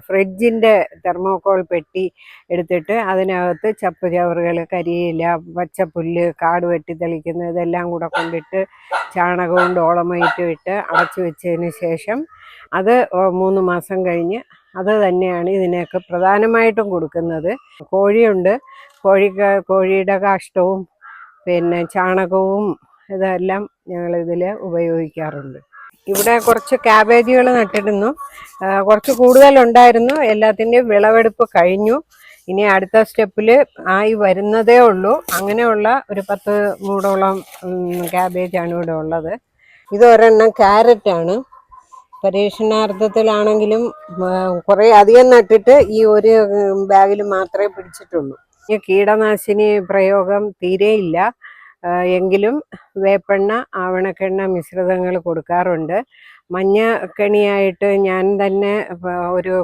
ഫ്രിഡ്ജിൻ്റെ thermocol പെട്ടി എടുത്തിട്ട് അതിനകത്ത് ചപ്പ് ചവറുകൾ, കരിയില, പച്ചപ്പുല്ല്, കാട് വെട്ടിത്തെളിക്കുന്നത് ഇതെല്ലാം കൂടെ കൊണ്ടിട്ട് ചാണകവും ഡോളമൈറ്റും ഇട്ട് അടച്ചു വെച്ചതിന് ശേഷം അത് 3 മാസം കഴിഞ്ഞ് അത് തന്നെയാണ് ഇതിനെയൊക്കെ പ്രധാനമായിട്ടും കൊടുക്കുന്നത്. കോഴിയുണ്ട്. കോഴിയുടെ കാഷ്ടവും പിന്നെ ചാണകവും ഇതെല്ലാം ഞങ്ങളിതിൽ ഉപയോഗിക്കാറുണ്ട്. ഇവിടെ കുറച്ച് ക്യാബേജുകൾ നട്ടിരുന്നു. കുറച്ച് കൂടുതലുണ്ടായിരുന്നു. എല്ലാത്തിൻ്റെയും വിളവെടുപ്പ് കഴിഞ്ഞു. ഇനി അടുത്ത സ്റ്റെപ്പിൽ ആയി വരുന്നതേ ഉള്ളൂ. അങ്ങനെയുള്ള ഒരു 10 മൂടോളം ക്യാബേജാണ് ഇവിടെ ഉള്ളത്. ഇതൊരെണ്ണം ക്യാരറ്റാണ്. പരീക്ഷണാർത്ഥത്തിലാണെങ്കിലും കുറേ അധികം നട്ടിട്ട് ഈ ഒരു ബാഗിൽ മാത്രമേ പിടിച്ചിട്ടുള്ളൂ. ഈ കീടനാശിനി പ്രയോഗം തീരെയില്ല. എങ്കിലും വേപ്പെണ്ണ, ആവണക്കെണ്ണ മിശ്രിതങ്ങൾ കൊടുക്കാറുണ്ട്. മഞ്ഞക്കണിയായിട്ട് ഞാൻ തന്നെ ഒരു